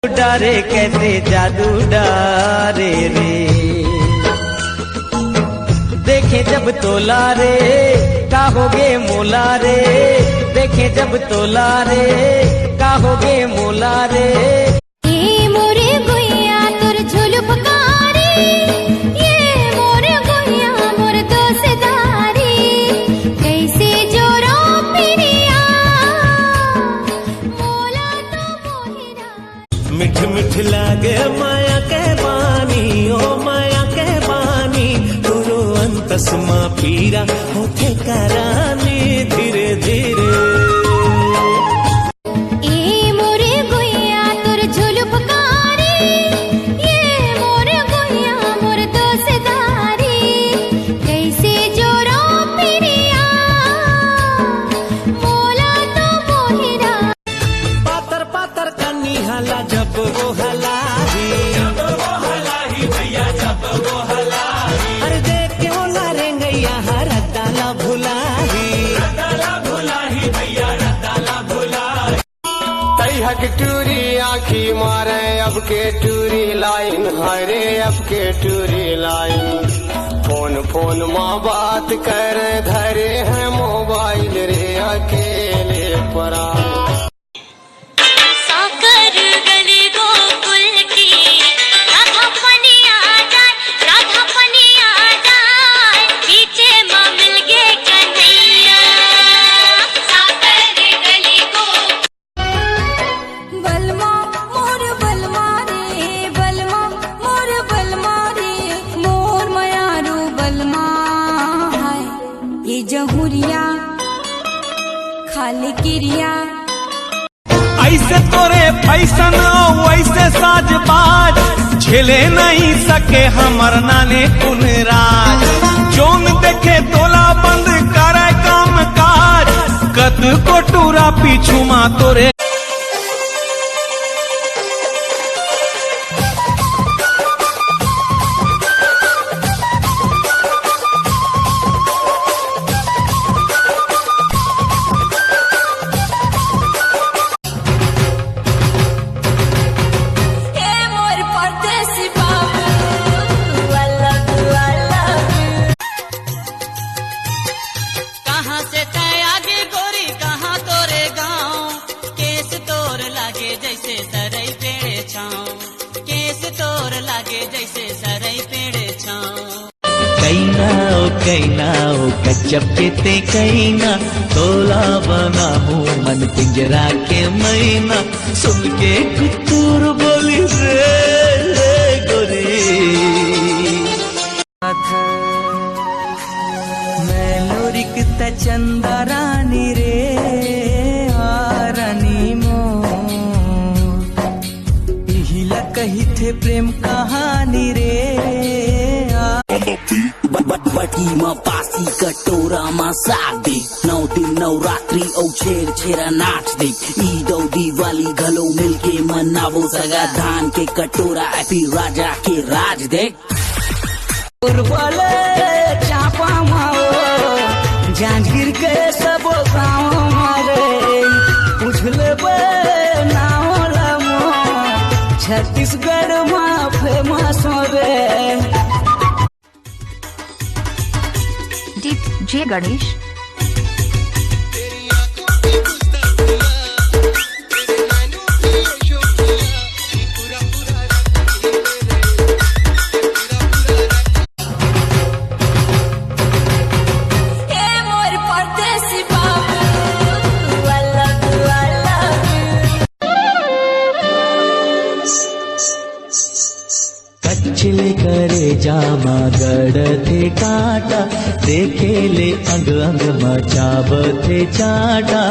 डारे कैसे जादू डारे रे, देखे जब तोला रे काहोगे मोला रे, देखे जब तोला रे काहोगे मोला रे। ये मोरे गुइया तोर झुलुपकारी, ये मोरे गुइया मोर दोस्तारी, कैसे जोरो पिरिया मोला तो मोहिरा। मिठ मिठ लागे माया के पानी, ओ माया के पानी, तुरो अंतसमा पीरा होठे करानी धीरे धीरे। ये मोरे गुइया तोर झुलुपकारी, ये मोरे गुइया मोर दोस्तारी, कैसे जोरो पिरिया मोला तो मोहिरा। पातर पातर कन्नी हला जब वो हलाही, भैया जब वो हलाही, अरे देख के वो लारेंगैया रद्दाला भुलाही भैया रद्दाला भुलाही। तई हक टूरी आँखी मारे अब के टूरी लाइन, हरे अब के टूरी लाइन। फोन फोन माँ बात कर धरे हैं मोबाइल रे अकेले परा। साकर गली गोकुल की राधा पनिया जाए, राधा पनिया जाए, पीछे माँ मिल गे कन्हैया। साकर गली गो बलमा मोर बलमा रे, बलमा मोर बलमा रे, मोर मयारू बलमा है ये जहुरिया खाली किरिया। ऐसे तोरे फैशन वैसे साज बाज, झेले नहीं सके हमर नाने कुन राज। जोन देखे तोला बंद करे काम काज, कद को टूरा पीछू मा तोरे। हे मोर परदेसी बाबू, I love you, I love you। कहाँ से तय आगे गोरी कहाँ तोरे गाँव, केस तोर लागे जैसे सरई पेड़े छाँव, केस तोर लागे जैसे सरई पेड़े छाँव। कैना ओ कच्चप के ते कैना, तोला बना मुँह मन पिंजरा के मैना, सुन के कुतूर बोली रे गोरी। मैं लोरिक त चंदा रानी रे रानी मोर, इहिला कही थे प्रेम कहानी रे। बटी में पासी कटोरा में साग दे, 9 दिन नवरात्रि औ छेरा नाच दे। ईद और दिवाली घलो मिलके मनावो सगा, धान के कटोरा फिर राजा के राज दे। बोले चापा माओ जांजगीर के सब गाँव मारे, पूछले नाओ लमो छत्तीसगढ़ में फेमस रे। DJ गणेश। हे मोर परदेसी बाबू, I love you, I love you। कचले करे जामा गड़ थे काटा, देखे ले अंग अंग मचाव थे चाटा।